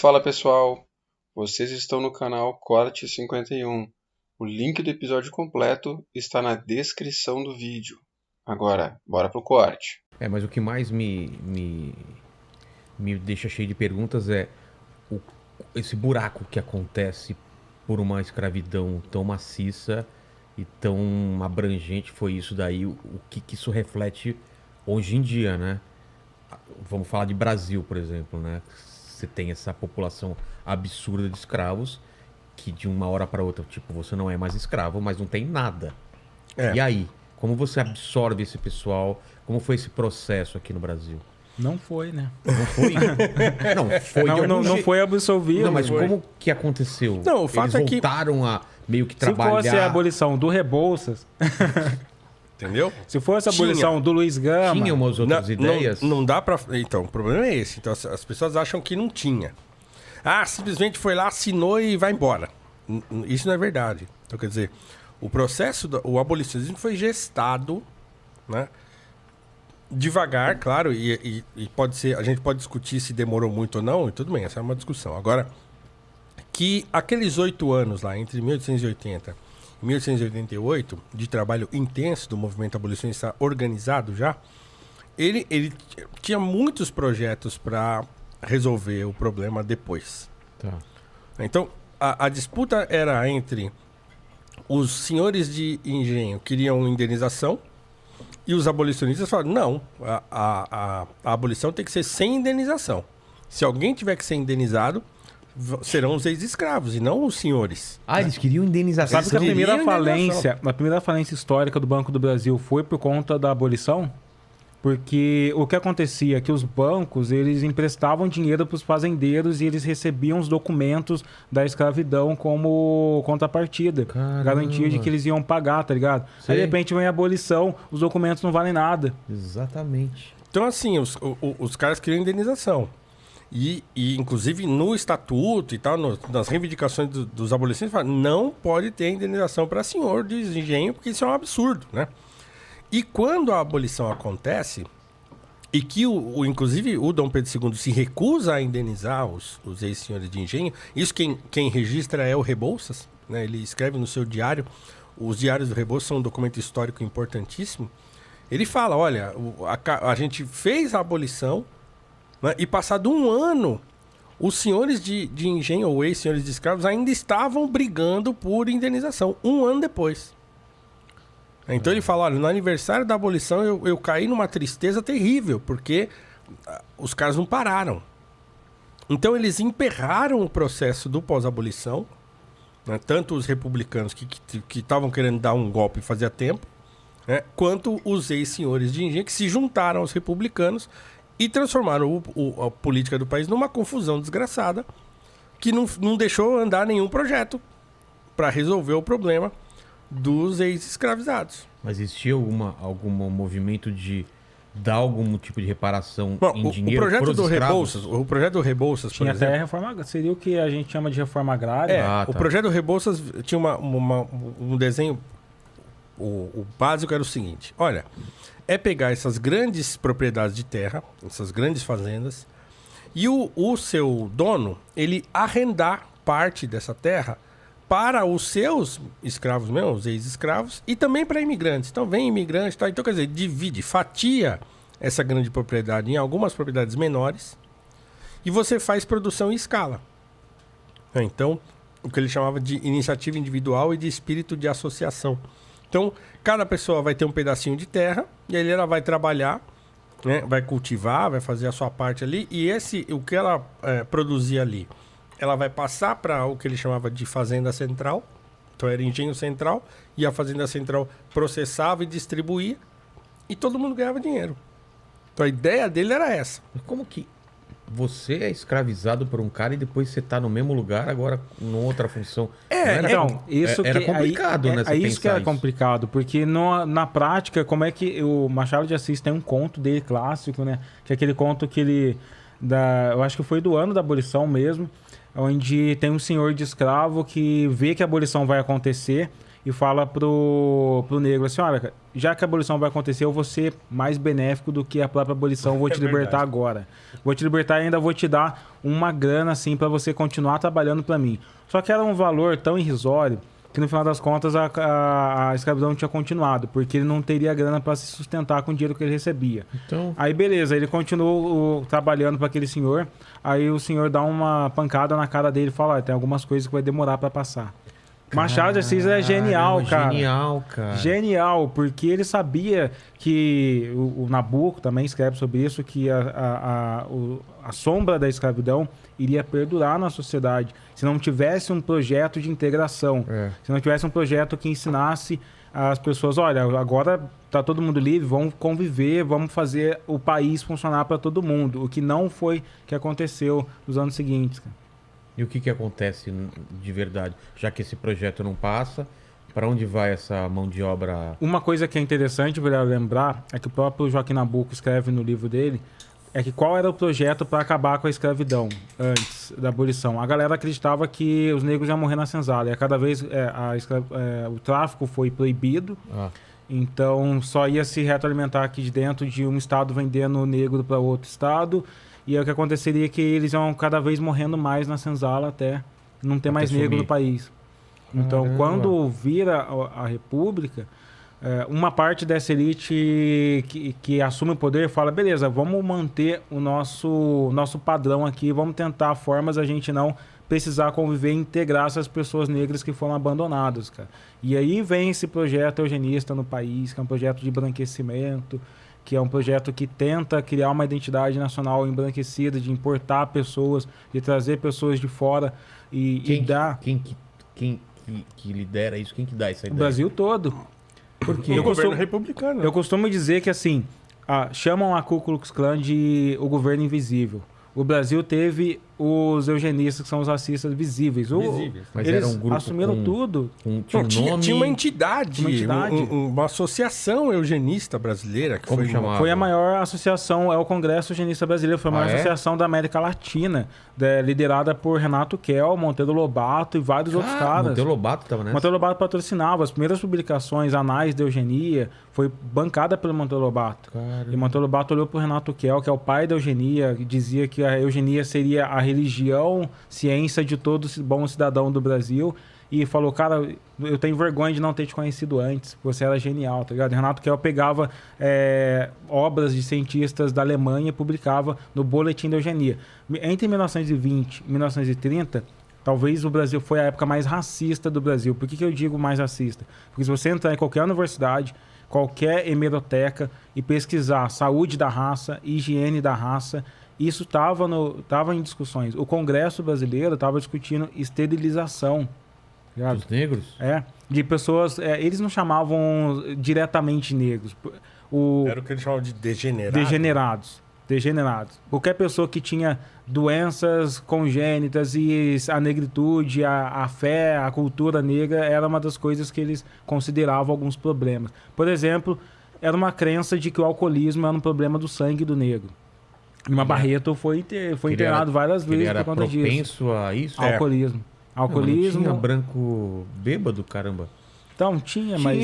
Fala pessoal, vocês estão no canal Corte 51. O link do episódio completo está na descrição do vídeo. Agora, bora pro corte. Mas o que mais me deixa cheio de perguntas é esse buraco que acontece por uma escravidão tão maciça e tão abrangente. Foi isso daí, o que isso reflete hoje em dia, né? Vamos falar de Brasil, por exemplo, né? Você tem essa população absurda de escravos que de uma hora para outra, tipo, você não é mais escravo, mas não tem nada. E aí? Como você absorve esse pessoal? Como foi esse processo aqui no Brasil? Não foi, né? Não foi? Não foi. Não foi absolvido. Não, mas foi. Como que aconteceu? Não, o fato Eles é que voltaram a meio que trabalhar... Se fosse a abolição do Rebouças... Entendeu? Se fosse a abolição do Luiz Gama... Tinha umas outras ideias? Não dá pra... Então, o problema é esse. Então, as pessoas acham que não tinha. Simplesmente foi lá, assinou e vai embora. Isso não é verdade. Então, quer dizer, o processo, o abolicionismo foi gestado, né? Devagar, claro, e pode ser... A gente pode discutir se demorou muito ou não, e tudo bem, essa é uma discussão. Agora, que aqueles 8 anos lá, entre 1880 e 1888, de trabalho intenso do movimento abolicionista organizado já, ele tinha muitos projetos para resolver o problema depois. Tá. Então, a disputa era entre os senhores de engenho que queriam indenização e os abolicionistas falaram, não, a abolição tem que ser sem indenização. Se alguém tiver que ser indenizado, serão os ex-escravos e não os senhores. Eles queriam indenização. Sabe que a primeira falência histórica do Banco do Brasil foi por conta da abolição? Porque o que acontecia é que os bancos, eles emprestavam dinheiro para os fazendeiros e eles recebiam os documentos da escravidão como contrapartida. Caramba. Garantia de que eles iam pagar, tá ligado? Sei. Aí, de repente, vem a abolição, os documentos não valem nada. Exatamente. Então, assim, os caras queriam indenização. E inclusive, no estatuto e tal, nas reivindicações dos abolicionistas, falaram, não pode ter indenização para senhor de engenho, porque isso é um absurdo, né? E quando a abolição acontece, e que, inclusive, o Dom Pedro II se recusa a indenizar os ex-senhores de engenho, isso quem registra é o Rebouças, né? Ele escreve no seu diário, os diários do Rebouças são um documento histórico importantíssimo. Ele fala, olha, a gente fez a abolição, né? E passado um ano, os senhores de engenho ou ex-senhores de escravos ainda estavam brigando por indenização, um ano depois. Então ele fala, olha, no aniversário da abolição eu caí numa tristeza terrível, porque os caras não pararam. Então eles emperraram o processo do pós-abolição, né? Tanto os republicanos que estavam querendo dar um golpe fazia tempo, né? Quanto os ex-senhores de engenho que se juntaram aos republicanos e transformaram a política do país numa confusão desgraçada que não deixou andar nenhum projeto para resolver o problema dos ex-escravizados. Mas existia algum movimento de dar algum tipo de reparação em o dinheiro projeto do escravos? Rebouças, o projeto do Rebouças, por Tinha exemplo... até reforma, seria o que a gente chama de reforma agrária. O projeto do Rebouças tinha um desenho... O básico era o seguinte, olha, é pegar essas grandes propriedades de terra, essas grandes fazendas, e o seu dono, ele arrendar parte dessa terra para os seus escravos mesmo, os ex-escravos, e também para imigrantes. Então vem imigrante, tá? Então quer dizer, fatia essa grande propriedade em algumas propriedades menores e você faz produção em escala. Então, o que ele chamava de iniciativa individual e de espírito de associação. Então, cada pessoa vai ter um pedacinho de terra e aí ela vai trabalhar, né? Vai cultivar, vai fazer a sua parte ali e o que ela produzia ali, ela vai passar para o que ele chamava de fazenda central. Então era engenho central e a fazenda central processava e distribuía e todo mundo ganhava dinheiro. Então a ideia dele era essa. Como que você é escravizado por um cara e depois você tá no mesmo lugar, agora em outra função? Era complicado, né? É isso que era complicado, porque na prática, como é que o Machado de Assis tem um conto dele clássico, né? Que é aquele conto que ele... eu acho que foi do ano da abolição mesmo, onde tem um senhor de escravo que vê que a abolição vai acontecer e fala pro negro assim, olha, já que a abolição vai acontecer, eu vou ser mais benéfico do que a própria abolição, vou te libertar agora. Vou te libertar e ainda vou te dar uma grana, assim, para você continuar trabalhando para mim. Só que era um valor tão irrisório que no final das contas a escravidão tinha continuado, porque ele não teria grana para se sustentar com o dinheiro que ele recebia. Então, Aí beleza, ele continuou trabalhando para aquele senhor, aí o senhor dá uma pancada na cara dele e fala, tem algumas coisas que vai demorar para passar. Machado de Assis é genial, cara. Genial, cara. Genial, porque ele sabia que o Nabucco também escreve sobre isso, que a sombra da escravidão iria perdurar na sociedade se não tivesse um projeto de integração, se não tivesse um projeto que ensinasse as pessoas, olha, agora tá todo mundo livre, vamos conviver, vamos fazer o país funcionar para todo mundo, o que não foi que aconteceu nos anos seguintes, cara. E o que acontece de verdade? Já que esse projeto não passa, para onde vai essa mão de obra? Uma coisa que é interessante para lembrar é que o próprio Joaquim Nabuco escreve no livro dele é que qual era o projeto para acabar com a escravidão antes da abolição. A galera acreditava que os negros iam morrer na senzala. E cada vez o tráfico foi proibido. Então só ia se retroalimentar aqui de dentro de um estado vendendo negro para outro estado. E aí o que aconteceria é que eles iam cada vez morrendo mais na senzala até não ter mais negro no país. Então, quando vira a República, uma parte dessa elite que assume o poder fala, beleza, vamos manter o nosso padrão aqui, vamos tentar formas a gente não precisar conviver e integrar essas pessoas negras que foram abandonadas, cara. E aí vem esse projeto eugenista no país, que é um projeto de embranquecimento, que é um projeto que tenta criar uma identidade nacional embranquecida, de importar pessoas, de trazer pessoas de fora e dar... Quem que lidera isso? Quem que dá essa ideia? O Brasil todo. Porque o governo republicano. Eu costumo dizer que, assim, chamam a Ku Klux Klan de o governo invisível. O Brasil teve os eugenistas, que são os racistas visíveis. Mas eles era um grupo assumiram tudo. Tinha uma entidade, uma associação eugenista brasileira. Que Como chamava? Foi a maior associação, é o Congresso Eugenista Brasileiro, foi a maior associação da América Latina, liderada por Renato Kell, Monteiro Lobato e vários outros caras. Monteiro Lobato estava nessa? Monteiro Lobato patrocinava. As primeiras publicações, Anais de Eugenia, foi bancada pelo Monteiro Lobato. Caramba. E Monteiro Lobato olhou pro Renato Kell, que é o pai da eugenia, e dizia que a eugenia seria a religião, ciência de todo bom cidadão do Brasil, e falou, cara, eu tenho vergonha de não ter te conhecido antes, você era genial, tá ligado? Renato Kell pegava obras de cientistas da Alemanha e publicava no Boletim da Eugenia. Entre 1920 e 1930, talvez o Brasil foi a época mais racista do Brasil. Por que eu digo mais racista? Porque se você entrar em qualquer universidade, qualquer hemeroteca e pesquisar saúde da raça, higiene da raça, isso estava em discussões. O Congresso brasileiro estava discutindo esterilização. Dos negros? De pessoas... eles não chamavam diretamente negros. Era o que eles chamavam de Degenerados. Qualquer pessoa que tinha doenças congênitas e a negritude, a fé, a cultura negra era uma das coisas que eles consideravam alguns problemas. Por exemplo, era uma crença de que o alcoolismo era um problema do sangue do negro. Lima Barreto foi internado várias vezes por conta disso. Ele era propenso a isso? Alcoolismo. Alcoolismo. Não tinha branco bêbado, caramba. Então, tinha, mas,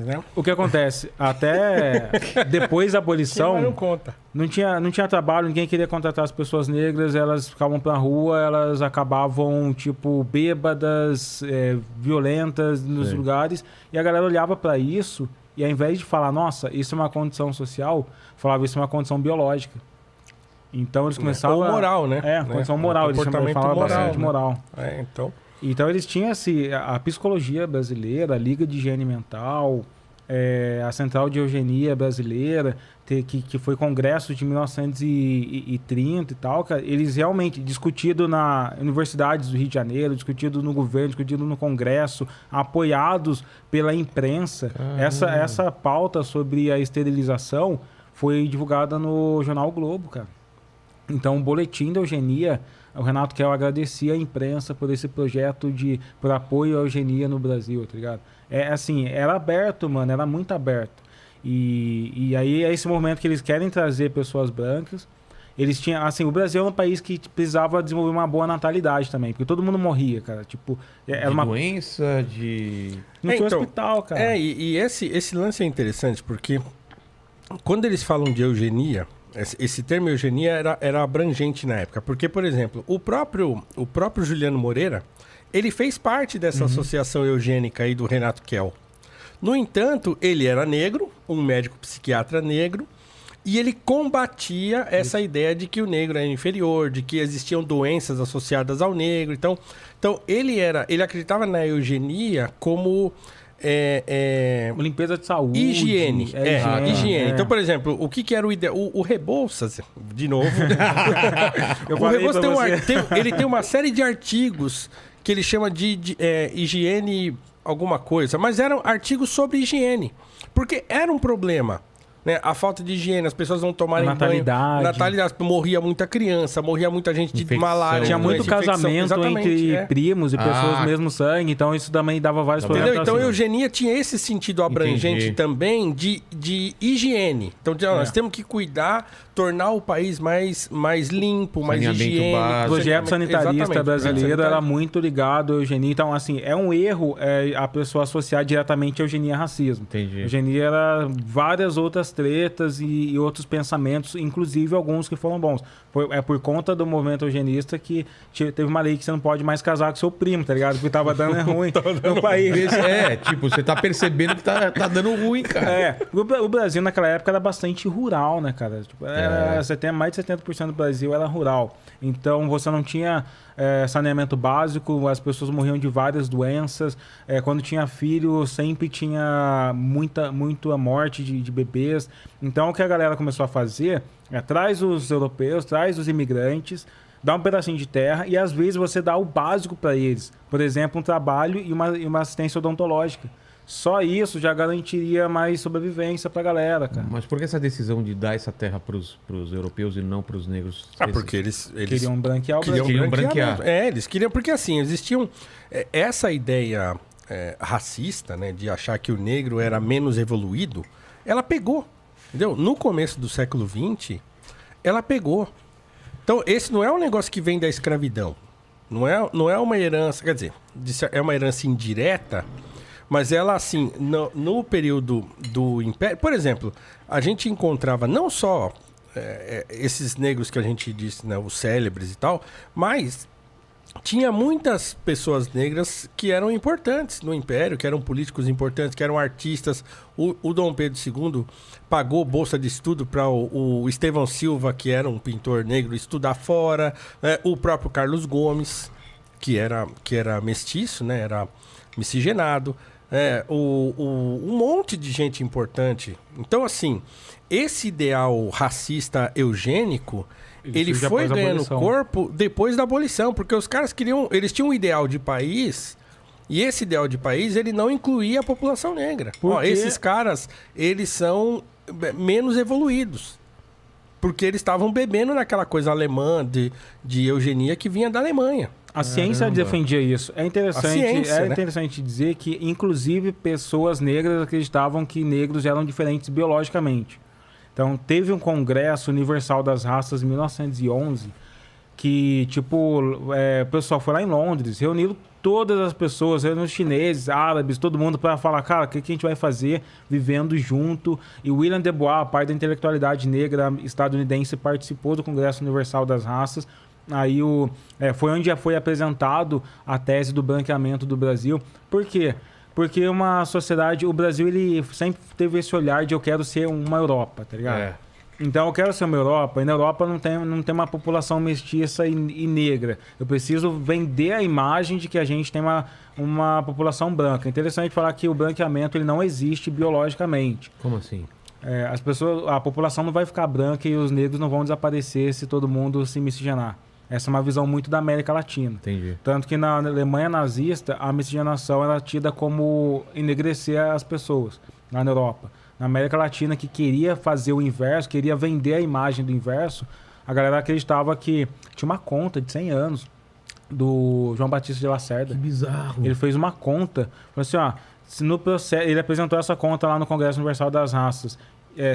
né? O que acontece? Até depois da abolição, não conta. Não tinha trabalho, ninguém queria contratar as pessoas negras, elas ficavam pra rua, elas acabavam, tipo, bêbadas, violentas nos lugares, e a galera olhava pra isso, e ao invés de falar, nossa, isso é uma condição social, falava, isso é uma condição biológica. Então eles começavam... Ou moral, né? Condição moral, eles falavam bastante moral. Então eles tinham a psicologia brasileira, a Liga de Higiene Mental, a Central de Eugenia Brasileira, que foi congresso de 1930 e tal, cara, eles realmente discutido na universidades do Rio de Janeiro, discutido no governo, discutido no Congresso, apoiados pela imprensa. Essa pauta sobre a esterilização foi divulgada no jornal o Globo, cara. Então, o boletim da eugenia, o Renato Kell agradecia a imprensa por esse projeto por apoio à eugenia no Brasil, tá ligado? Assim, era aberto, mano, era muito aberto. E aí é esse momento que eles querem trazer pessoas brancas eles tinham, assim, o Brasil era um país que precisava desenvolver uma boa natalidade também, porque todo mundo morria, cara. Tipo, era De uma doença, de... não tinha Então, hospital, cara. E esse lance é interessante, porque quando eles falam de eugenia, esse termo eugenia era abrangente na época. Porque, por exemplo, o próprio Juliano Moreira, ele fez parte dessa associação eugênica aí do Renato Kell. No entanto, ele era negro, um médico psiquiatra negro, e ele combatia essa ideia de que o negro era inferior, de que existiam doenças associadas ao negro. Então ele acreditava na eugenia como Limpeza de saúde. higiene. Higiene. Então, por exemplo, o que era o ideal? O Rebouças, de novo. O Rebouças ele tem uma série de artigos que ele chama de higiene alguma coisa, mas eram artigos sobre higiene, porque era um problema, né? A falta de higiene, as pessoas não tomarem natalidade. Natalidade, morria muita criança, morria muita gente de malária. Tinha muito doença, casamento entre primos e pessoas do mesmo sangue, então isso também dava vários problemas. Entendeu? Então a eugenia tinha esse sentido abrangente também de higiene. Então nós temos que cuidar, tornar o país mais limpo, mais higiênico. O projeto sanitarista brasileiro era muito ligado à eugenia. Então, assim, é um erro a pessoa associar diretamente a eugenia a racismo. Entendi. Eugenia era várias outras tretas e outros pensamentos, inclusive alguns que foram bons. É por conta do movimento eugenista que teve uma lei que você não pode mais casar com seu primo, tá ligado? Porque tava dando ruim no país. Tipo, você tá percebendo que tá dando ruim, cara. O Brasil naquela época era bastante rural, né, cara? Tipo, mais de 70% do Brasil era rural. Então, você não tinha saneamento básico, as pessoas morriam de várias doenças. Quando tinha filho, sempre tinha muita morte de bebês. Então, o que a galera começou a fazer traz os europeus, traz os imigrantes, dá um pedacinho de terra e, às vezes, você dá o básico para eles. Por exemplo, um trabalho e uma assistência odontológica. Só isso já garantiria mais sobrevivência pra galera, cara. Mas por que essa decisão de dar essa terra pros europeus e não pros negros? Porque eles queriam branquear o Brasil. Queriam branquear. Eles queriam, porque assim, existiam essa ideia racista, né, de achar que o negro era menos evoluído, ela pegou, entendeu? No começo do século XX, ela pegou. Então, esse não é um negócio que vem da escravidão. Não é uma herança, quer dizer, é uma herança indireta. Mas ela, assim, no período do Império... Por exemplo, a gente encontrava não só esses negros que a gente disse, né, os célebres e tal, mas tinha muitas pessoas negras que eram importantes no Império, que eram políticos importantes, que eram artistas. O Dom Pedro II pagou bolsa de estudo para o Estevão Silva, que era um pintor negro, estudar fora. O próprio Carlos Gomes, que era mestiço, né, era miscigenado. Um monte de gente importante. Então, assim, esse ideal racista eugênico, ele foi ganhando corpo depois da abolição, porque os caras eles tinham um ideal de país, e esse ideal de país, ele não incluía a população negra. Esses caras, eles são menos evoluídos, porque eles estavam bebendo naquela coisa alemã de eugenia que vinha da Alemanha. A ciência defendia isso. É interessante dizer que, inclusive, pessoas negras acreditavam que negros eram diferentes biologicamente. Então, teve um Congresso Universal das Raças em 1911 que, o pessoal foi lá em Londres, reuniram todas as pessoas, reuniram os chineses, árabes, todo mundo para falar, cara, o que a gente vai fazer vivendo junto? E William Du Bois, pai da intelectualidade negra estadunidense, participou do Congresso Universal das Raças. Aí foi onde foi apresentado a tese do branqueamento do Brasil. Por quê? Porque uma sociedade... O Brasil, ele sempre teve esse olhar de eu quero ser uma Europa, tá ligado? Então, eu quero ser uma Europa. E na Europa não tem uma população mestiça e negra. Eu preciso vender a imagem de que a gente tem uma população branca. É interessante falar que o branqueamento ele não existe biologicamente. Como assim? A população não vai ficar branca e os negros não vão desaparecer se todo mundo se miscigenar. Essa é uma visão muito da América Latina. Entendi. Tanto que na Alemanha nazista, a miscigenação era tida como enegrecer as pessoas, lá na Europa. Na América Latina, que queria fazer o inverso, queria vender a imagem do inverso, a galera acreditava que tinha uma conta de 100 anos do João Batista de Lacerda. Que bizarro. Ele fez uma conta, falou assim, se no processo, ele apresentou essa conta lá no Congresso Universal das Raças.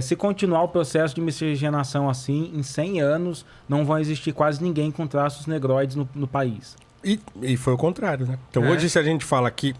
se continuar o processo de miscigenação assim, em 100 anos, não vai existir quase ninguém com traços negroides no país. E foi o contrário, né? Então hoje, se a gente fala que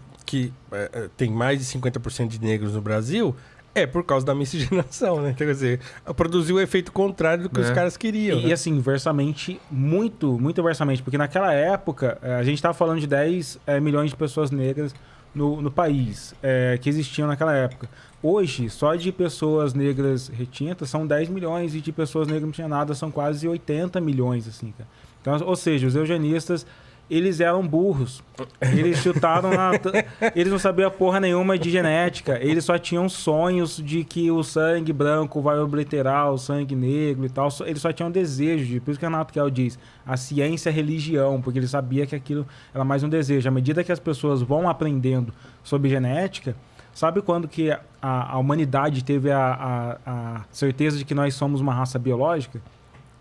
tem mais de 50% de negros no Brasil, é por causa da miscigenação, né? Então, quer dizer, produziu o efeito contrário do que os caras queriam. E assim, inversamente, muito inversamente, porque naquela época, a gente estava falando de 10 milhões de pessoas negras no país, que existiam naquela época. Hoje, só de pessoas negras retintas são 10 milhões e de pessoas negras miscigenadas são quase 80 milhões, assim, cara. Então, ou seja, os eugenistas, eles eram burros. Eles chutaram eles não sabiam porra nenhuma de genética. Eles só tinham sonhos de que o sangue branco vai obliterar o sangue negro e tal. Eles só tinham desejo. Por isso que o Renato Kell diz, a ciência é religião, porque ele sabia que aquilo era mais um desejo. À medida que as pessoas vão aprendendo sobre genética, sabe quando que a humanidade teve a certeza de que nós somos uma raça biológica?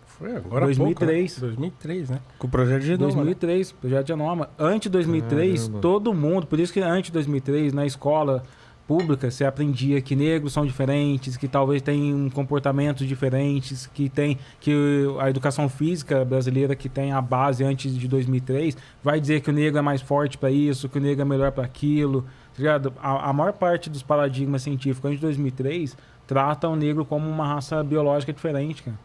Foi agora 2003. Pouco, né? 2003, né? Com o projeto de Genoma. 2003, projeto de Genoma. Antes de 2003, Caramba. todo mundo... Por isso que antes de 2003, na escola pública, você aprendia que negros são diferentes, que talvez tenham comportamentos diferentes, que a educação física brasileira, que tem a base antes de 2003, vai dizer que o negro é mais forte para isso, que o negro é melhor para aquilo. Tá ligado? A maior parte dos paradigmas científicos antes de 2003 tratam o negro como uma raça biológica diferente, cara.